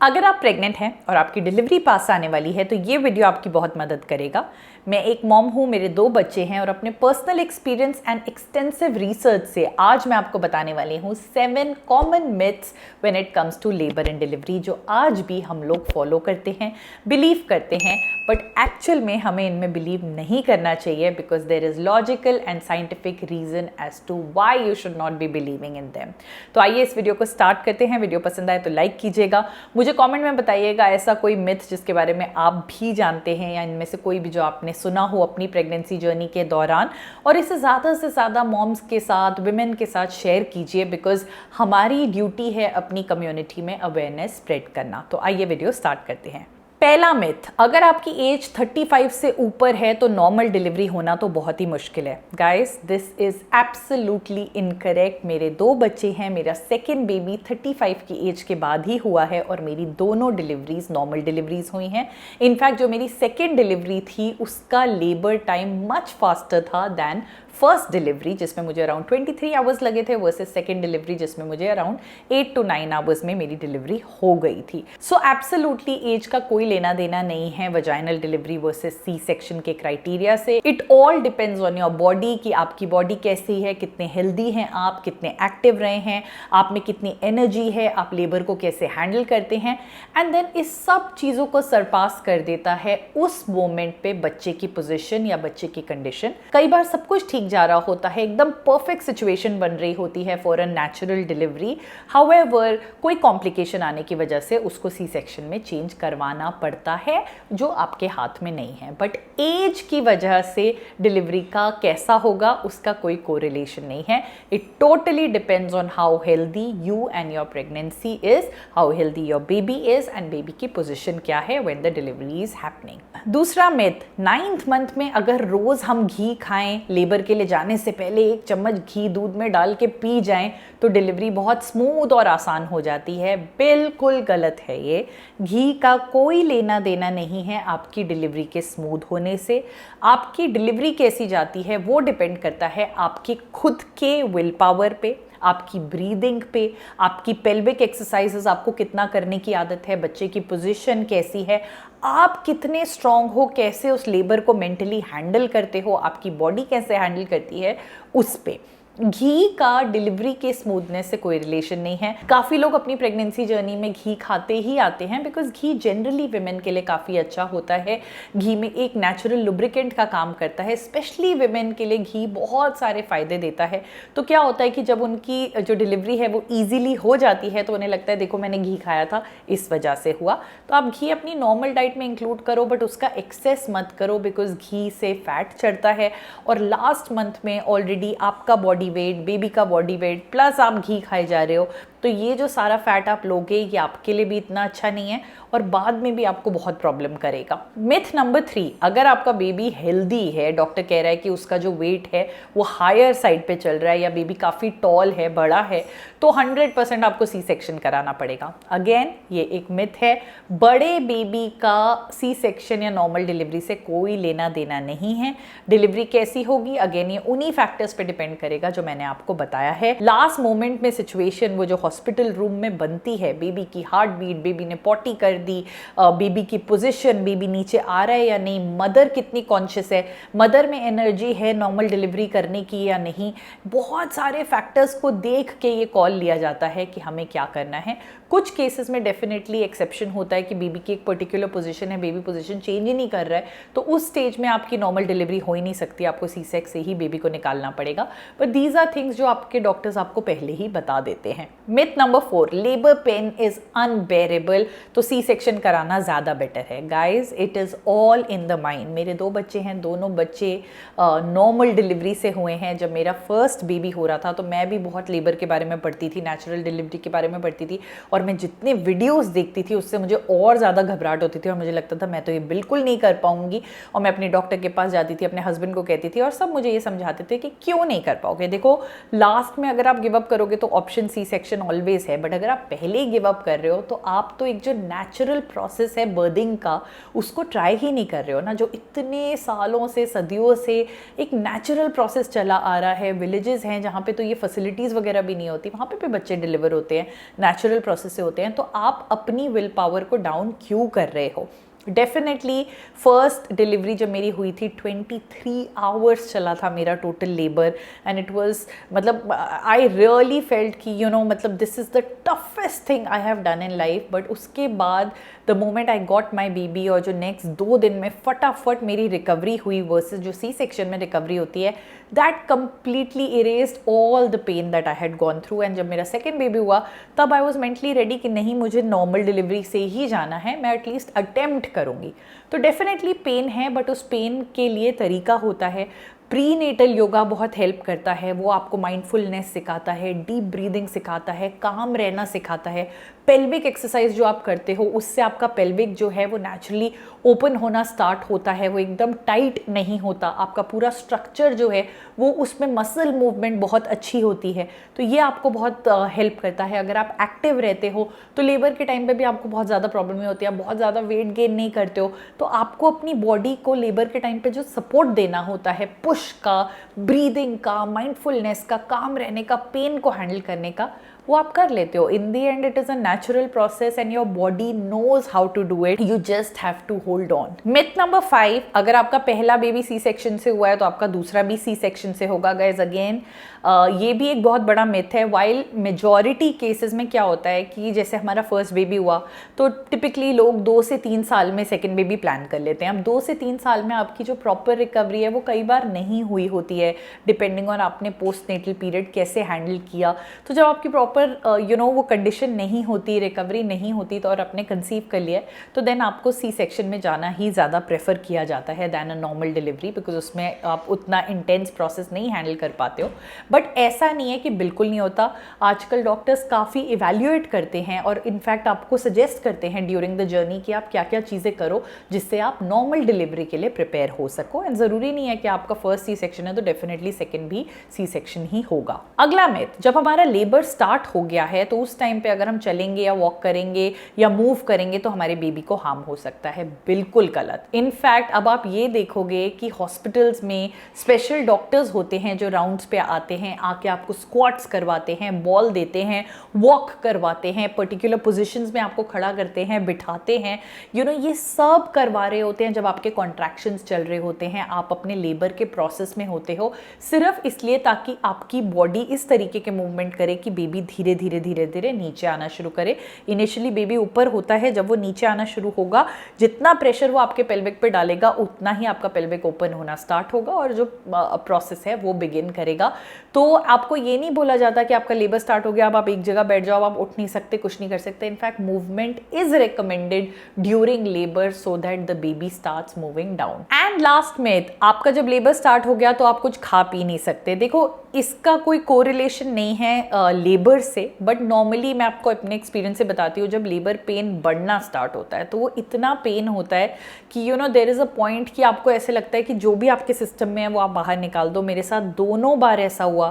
अगर आप प्रेग्नेंट हैं और आपकी डिलीवरी पास आने वाली है तो ये वीडियो आपकी बहुत मदद करेगा। मैं एक मॉम हूँ, मेरे 2 बच्चे हैं और अपने personal experience and extensive research से आज मैं आपको बताने वाली हूँ 7 common myths when it comes to labour and delivery, जो आज भी हम लोग फॉलो करते हैं, बिलीव करते हैं, बट एक्चुअल में हमें इनमें बिलीव नहीं करना चाहिए because there is logical and scientific reason as to why you should not be believing in them. तो आइए इस वीडियो को स्टार्ट करते हैं। वीडियो पसंद आए तो लाइक कीजिएगा, मुझे कमेंट में बताइएगा ऐसा कोई मिथ जिसके बारे में आप भी जानते हैं या इनमें से कोई भी जो आपने सुना हो अपनी प्रेगनेंसी जर्नी के दौरान, और इसे ज़्यादा से ज़्यादा मॉम्स के साथ, विमेन के साथ शेयर कीजिए बिकॉज हमारी ड्यूटी है अपनी कम्युनिटी में अवेयरनेस स्प्रेड करना। तो आइए वीडियो स्टार्ट करते हैं। पहला मिथ, अगर आपकी एज 35 से ऊपर है तो नॉर्मल डिलीवरी होना तो बहुत ही मुश्किल है। Guys, this is absolutely incorrect. मेरे 2 बच्चे हैं, मेरा सेकेंड बेबी 35 की एज के बाद ही हुआ है और मेरी दोनों डिलीवरीज नॉर्मल डिलीवरीज हुई हैं। इनफैक्ट जो मेरी सेकेंड डिलीवरी थी उसका लेबर टाइम मच फास्टर था दैन फर्स्ट डिलीवरी, जिसमें मुझे अराउंड 23 आवर्स लगे थे, वर्सेस सेकेंड डिलीवरी जिसमें मुझे अराउंड 8 to 9 आवर्स में मेरी डिलीवरी हो गई थी। सो एब्सोल्युटली एज का कोई लेना देना नहीं है vaginal delivery versus C section के क्राइटेरिया से। It all depends on your body कि आपकी बॉडी कैसी है, कितने हेल्दी हैं आप, कितने एक्टिव रहे हैं, आप में कितनी एनर्जी है, आप लेबर को कैसे हैंडल करते हैं। एंड देन इस सब चीज़ों को सरपास कर देता है उस मोमेंट पे बच्चे की पोजिशन या बच्चे की कंडीशन। कई बार सब कुछ ठीक जा रहा होता है, एकदम परफेक्ट सिचुएशन बन रही होती है for a natural delivery, however कोई कॉम्प्लिकेशन आने की वजह से उसको सी सेक्शन में चेंज करवाना पड़ता है जो आपके हाथ में नहीं है। बट एज की वजह से डिलीवरी का कैसा होगा उसका कोई कोरिलेशन नहीं है। It totally depends on how healthy you and your pregnancy is, how healthy your baby is and baby की पोजिशन क्या है when the delivery is happening. दूसरा मिथ, 9th मंथ में अगर रोज हम घी खाएं, लेबर के लिए जाने से पहले 1 चम्मच घी दूध में डाल के पी जाएं तो डिलीवरी बहुत स्मूथ और आसान हो जाती है। बिल्कुल गलत है ये। घी का कोई लेना देना नहीं है आपकी डिलीवरी के स्मूथ होने से। आपकी डिलीवरी कैसी जाती है वो डिपेंड करता है आपके खुद के विल पावर पे, आपकी ब्रीदिंग पे, आपकी पेल्विक एक्सरसाइजेस आपको कितना करने की आदत है, बच्चे की पोजीशन कैसी है, आप कितने स्ट्रांग हो, कैसे उस लेबर को मेंटली हैंडल करते हो, आपकी बॉडी कैसे हैंडल करती है, उस पे। घी का डिलीवरी के स्मूथनेस से कोई रिलेशन नहीं है। काफ़ी लोग अपनी प्रेगनेंसी जर्नी में घी खाते ही आते हैं बिकॉज घी जनरली विमेन के लिए काफ़ी अच्छा होता है। घी में एक नेचुरल लुब्रिकेंट का काम करता है, स्पेशली विमेन के लिए घी बहुत सारे फ़ायदे देता है। तो क्या होता है कि जब उनकी जो डिलीवरी है वो ईजिली हो जाती है तो उन्हें लगता है देखो मैंने घी खाया था इस वजह से हुआ। तो आप घी अपनी नॉर्मल डाइट में इंक्लूड करो बट उसका एक्सेस मत करो बिकॉज घी से फैट चढ़ता है और लास्ट मंथ में ऑलरेडी आपका बॉडी वेट, बेबी का बॉडी वेट प्लस आप घी खाए जा रहे हो तो ये जो सारा फैट आप लोगे ये आपके लिए भी इतना अच्छा नहीं है और बाद में भी आपको बहुत प्रॉब्लम करेगा। मिथ नंबर 3, अगर आपका बेबी हेल्दी है, डॉक्टर कह रहा है कि उसका जो वेट है वो हायर साइड पे चल रहा है या बेबी काफ़ी टॉल है, बड़ा है, तो 100% आपको सी सेक्शन कराना पड़ेगा। अगेन ये एक मिथ है। बड़े बेबी का सी सेक्शन या नॉर्मल डिलीवरी से कोई लेना देना नहीं है। डिलीवरी कैसी होगी अगेन ये उन्हीं फैक्टर्स पे डिपेंड करेगा जो मैंने आपको बताया है। लास्ट मोमेंट में सिचुएशन वो जो हॉस्पिटल रूम में बनती है, बेबी की हार्ट बीट, बेबी ने पॉटी कर दी, बेबी की पोजीशन, बेबी नीचे आ रहा है या नहीं, मदर कितनी कॉन्शियस है, मदर में एनर्जी है नॉर्मल डिलीवरी करने की या नहीं, बहुत सारे फैक्टर्स को देख के ये कॉल लिया जाता है कि हमें क्या करना है। कुछ केसेस में डेफिनेटली एक्सेप्शन होता है कि बेबी की एक पर्टिकुलर पोजीशन है, बेबी पोजीशन चेंज ही नहीं कर रहा है, तो उस स्टेज में आपकी नॉर्मल डिलीवरी हो ही नहीं सकती, आपको सी सेक्स से ही बेबी को निकालना पड़ेगा। बट दीज आर थिंग्स जो आपके डॉक्टर्स आपको पहले ही बता देते हैं। Myth number 4, labour pain is unbearable तो सी सेक्शन कराना ज़्यादा बेटर है। Guys, it is all in the mind. मेरे 2 बच्चे हैं, दोनों बच्चे नॉर्मल डिलीवरी से हुए हैं। जब मेरा फर्स्ट बेबी हो रहा था तो मैं भी बहुत लेबर के बारे में पढ़ती थी, नेचुरल डिलीवरी के बारे में पढ़ती थी और मैं जितने वीडियोस देखती थी उससे मुझे और ज़्यादा घबराहट होती थी और मुझे लगता था मैं तो ये बिल्कुल नहीं कर पाऊंगी। और मैं अपने डॉक्टर के पास जाती थी, अपने हस्बैंड को कहती थी और सब मुझे ये समझाते थे कि क्यों नहीं कर पाओगे। देखो लास्ट में अगर आप गिव अप करोगे तो ऑप्शन सी सेक्शन ऑलवेज है, बट अगर आप पहले ही गिव अप कर रहे हो तो आप तो एक जो नेचुरल प्रोसेस है बर्थिंग का उसको ट्राई ही नहीं कर रहे हो ना, जो इतने सालों से, सदियों से एक नेचुरल प्रोसेस चला आ रहा है। विलेजेस हैं जहाँ पे तो ये फैसिलिटीज़ वगैरह भी नहीं होती, वहाँ पे बच्चे डिलीवर होते हैं नेचुरल प्रोसेस प्रोसेस से होते हैं, तो आप अपनी विल पावर को डाउन क्यों कर रहे हो? डेफिनेटली फर्स्ट डिलीवरी जब मेरी हुई थी 23 आवर्स चला था मेरा total labour, and it was मतलब आई रियली फेल्ट कि मतलब this is the toughest thing I have done in life. But उसके बाद the moment I got my baby और जो नेक्स्ट 2 दिन में फटाफट मेरी रिकवरी हुई वर्सेस जो सी सेक्शन में रिकवरी होती है, that completely erased all the pain that I had gone through. And जब मेरा सेकेंड बेबी हुआ तब आई वॉज मेंटली रेडी कि नहीं, मुझे नॉर्मल डिलीवरी से ही जाना है, मैं एटलीस्ट अटेम्प्ट करूँगी। तो डेफिनेटली पेन है, बट उस पेन के लिए तरीका होता है। प्रीनेटल योगा बहुत हेल्प करता है, वो आपको माइंडफुलनेस सिखाता है, डीप ब्रीदिंग सिखाता है, काम रहना सिखाता है। पेल्विक एक्सरसाइज जो आप करते हो उससे आपका पेल्विक जो है वो नेचुरली ओपन होना स्टार्ट होता है, वो एकदम टाइट नहीं होता, आपका पूरा स्ट्रक्चर जो है वो उसमें मसल मूवमेंट बहुत अच्छी होती है। तो ये आपको बहुत हेल्प करता है। अगर आप एक्टिव रहते हो तो लेबर के टाइम पे भी आपको बहुत ज़्यादा प्रॉब्लम नहीं होती, आप बहुत ज़्यादा वेट गेन नहीं करते हो, तो आपको अपनी बॉडी को लेबर के टाइम पे जो सपोर्ट देना होता है, पुश का, ब्रीदिंग का, माइंडफुलनेस का, काम रहने का, पेन को हैंडल करने का, वो आप कर लेते हो। In the end it is a natural process and your body knows how to do it, you just have to hold on. Myth number 5, अगर आपका पहला बेबी सी सेक्शन से हुआ है तो आपका दूसरा भी सी सेक्शन से होगा। गाइज अगेन ये भी एक बहुत बड़ा मिथ है। वाइल मेजॉरिटी केसेस में क्या होता है कि जैसे हमारा फर्स्ट बेबी हुआ तो टिपिकली लोग 2 से 3 साल में सेकेंड बेबी प्लान कर लेते हैं। अब 2 से 3 साल में आपकी जो प्रॉपर रिकवरी है वो कई बार नहीं हुई होती है, डिपेंडिंग ऑन आपने पोस्ट नेटल पीरियड कैसे हैंडल किया। तो जब आपकी प्रॉपर वो कंडीशन नहीं होती, रिकवरी नहीं होती तो और आपने कंसीव कर लिया तो देन आपको सी सेक्शन में जाना ही ज़्यादा प्रेफर किया जाता है then a normal delivery, because उसमें आप उतना इंटेंस प्रोसेस नहीं हैंडल कर पाते हो। बट ऐसा नहीं है कि बिल्कुल नहीं होता। आजकल डॉक्टर्स काफ़ी इवैल्यूएट करते हैं और इनफैक्ट आपको सजेस्ट करते हैं ड्यूरिंग द जर्नी कि आप क्या क्या चीज़ें करो जिससे आप नॉर्मल डिलीवरी के लिए प्रिपेयर हो सको। एंड ज़रूरी नहीं है कि आपका फर्स्ट सी सेक्शन है तो डेफिनेटली सेकेंड भी सी सेक्शन ही होगा। अगला मिथ, जब हमारा लेबर स्टार्ट हो गया है तो उस टाइम पे अगर हम चलेंगे या वॉक करेंगे या मूव करेंगे तो हमारे बेबी को हार्म हो सकता है। बिल्कुल गलत। इनफैक्ट अब आप ये देखोगे कि हॉस्पिटल्स में स्पेशल डॉक्टर्स होते हैं जो राउंड्स पे आते हैं, आके आपको स्क्वाट्स करवाते हैं, बॉल देते हैं, वॉक करवाते हैं, पर्टिकुलर पोजीशंस में आपको खड़ा करते हैं, बिठाते हैं, ये सब करवा रहे होते हैं जब आपके कॉन्ट्रैक्शंस चल रहे होते हैं, आप अपने लेबर के प्रोसेस में होते हो, सिर्फ इसलिए ताकि आपकी बॉडी इस तरीके के मूवमेंट करे कि बेबी धीरे धीरे धीरे धीरे नीचे आना शुरू करे। इनिशियली बेबी ऊपर होता है, जब वो नीचे आना शुरू होगा जितना प्रेशर वो आपके पेल्विक पे डालेगा उतना ही आपका पेल्विक ओपन होना स्टार्ट होगा और जो प्रोसेस है वो बिगिन करेगा। तो आपको ये नहीं बोला जाता कि आपका लेबर स्टार्ट हो गया अब आप एक जगह बैठ जाओ, आप उठ नहीं सकते, कुछ नहीं कर सकते। In fact movement is recommended during labour so that the baby starts moving down. And last myth, आपका जब लेबर स्टार्ट हो गया तो आप कुछ खा पी नहीं सकते। देखो इसका कोई कोरिलेशन नहीं है लेबर से, बट नॉर्मली मैं आपको अपने एक्सपीरियंस से बताती हूँ, जब लेबर पेन बढ़ना स्टार्ट होता है तो वो इतना पेन होता है कि देयर इज़ अ पॉइंट कि आपको ऐसे लगता है कि जो भी आपके सिस्टम में है वो आप बाहर निकाल दो। मेरे साथ दोनों बार ऐसा हुआ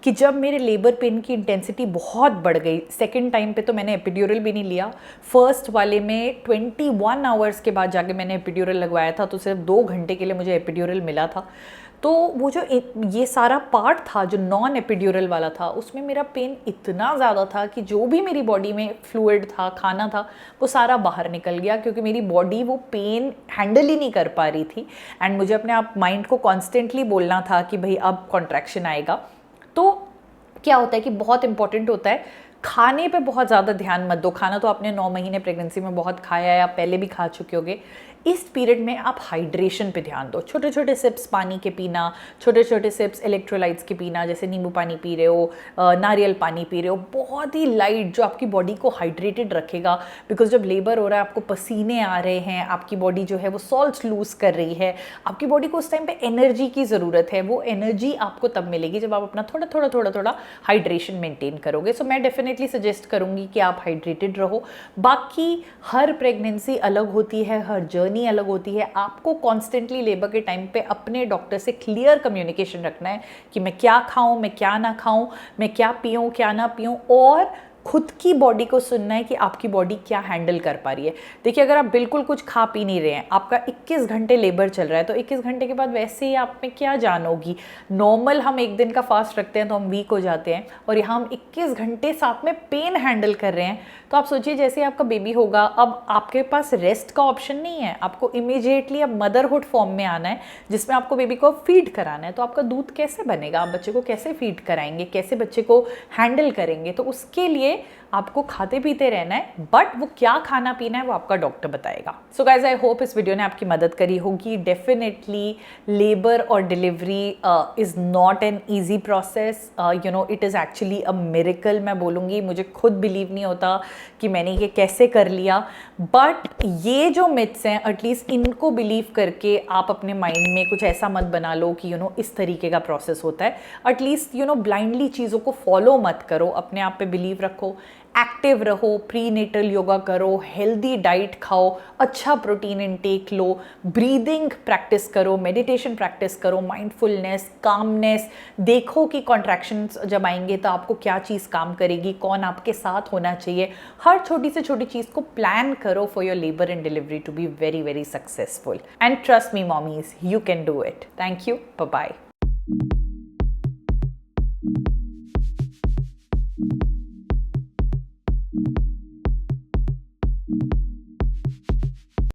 कि जब मेरे लेबर पेन की इंटेंसिटी बहुत बढ़ गई, सेकेंड टाइम पे तो मैंने एपिड्यूरल भी नहीं लिया, फर्स्ट वाले में 21 आवर्स के बाद जाके मैंने एपिड्यूरल लगवाया था, तो सिर्फ 2 घंटे के लिए मुझे एपिड्यूरल मिला था। तो वो जो ये सारा पार्ट था जो नॉन एपिड्यूरल वाला था उसमें मेरा पेन इतना ज़्यादा था कि जो भी मेरी बॉडी में फ्लूइड था, खाना था, वो सारा बाहर निकल गया, क्योंकि मेरी बॉडी वो पेन हैंडल ही नहीं कर पा रही थी। एंड मुझे अपने आप माइंड को कॉन्स्टेंटली बोलना था कि भाई अब कॉन्ट्रैक्शन आएगा। तो क्या होता है कि बहुत इंपॉर्टेंट होता है, खाने पे बहुत ज़्यादा ध्यान मत दो। खाना तो आपने 9 महीने प्रेगनेंसी में बहुत खाया है, आप पहले भी खा चुके होगे। इस पीरियड में आप हाइड्रेशन पे ध्यान दो, छोटे छोटे सिप्स पानी के पीना, छोटे छोटे सिप्स इलेक्ट्रोलाइट्स के पीना, जैसे नींबू पानी पी रहे हो, नारियल पानी पी रहे हो, बहुत ही लाइट जो आपकी बॉडी को हाइड्रेटेड रखेगा। बिकॉज जब लेबर हो रहा है आपको पसीने आ रहे हैं, आपकी बॉडी जो है वो सॉल्ट लूज़ कर रही है, आपकी बॉडी को उस टाइम पे एनर्जी की ज़रूरत है। वो एनर्जी आपको तब मिलेगी जब आप अपना थोड़ा थोड़ा हाइड्रेशन मेंटेन करोगे। सो मैं डेफिनेटली सजेस्ट करूँगी कि आप हाइड्रेटेड रहो। बाकी हर प्रेगनेंसी अलग होती है, हर जर्नी अलग होती है। आपको कॉन्स्टेंटली लेबर के टाइम पे अपने डॉक्टर से क्लियर कम्युनिकेशन रखना है कि मैं क्या खाऊं, मैं क्या ना खाऊं, मैं क्या पीऊं, क्या ना पीऊं, और खुद की बॉडी को सुनना है कि आपकी बॉडी क्या हैंडल कर पा रही है। देखिए, अगर आप बिल्कुल कुछ खा पी नहीं रहे हैं, आपका 21 घंटे लेबर चल रहा है, तो 21 घंटे के बाद वैसे ही आप में क्या जान होगी। नॉर्मल हम एक दिन का फास्ट रखते हैं तो हम वीक हो जाते हैं, और यहाँ हम 21 घंटे साथ में पेन हैंडल कर रहे हैं। तो आप सोचिए, जैसे आपका बेबी होगा, अब आपके पास रेस्ट का ऑप्शन नहीं है, आपको इमीडिएटली अब मदरहुड फॉर्म में आना है, जिसमें आपको बेबी को फीड कराना है। तो आपका दूध कैसे बनेगा, आप बच्चे को कैसे फीड कराएंगे, कैसे बच्चे को हैंडल करेंगे? तो उसके लिए आपको खाते पीते रहना है, बट वो क्या खाना पीना है वो आपका डॉक्टर बताएगा। सो गाइज, आई होप इस वीडियो ने आपकी मदद करी होगी। डेफिनेटली लेबर और delivery is not an easy process, you know, it is actually a miracle. मैं बोलूँगी, मुझे खुद बिलीव नहीं होता कि मैंने ये कैसे कर लिया। बट ये जो मिथ्स हैं, एटलीस्ट इनको बिलीव करके आप अपने माइंड में कुछ ऐसा मत बना लो कि इस तरीके का प्रोसेस होता है। एटलीस्ट ब्लाइंडली चीज़ों को फॉलो मत करो, अपने आप पे बिलीव रखो, एक्टिव रहो, प्री नेटल योगा करो, हेल्दी डाइट खाओ, अच्छा प्रोटीन इनटेक लो, ब्रीदिंग प्रैक्टिस करो, मेडिटेशन प्रैक्टिस करो, माइंडफुलनेस, कामनेस। देखो कि कॉन्ट्रैक्शंस जब आएंगे तो आपको क्या चीज़ काम करेगी, कौन आपके साथ होना चाहिए। हर छोटी से छोटी चीज़ को प्लान करो for your labour and delivery to be very very successful. And trust me mommies, you can do it. Thank you, bye bye.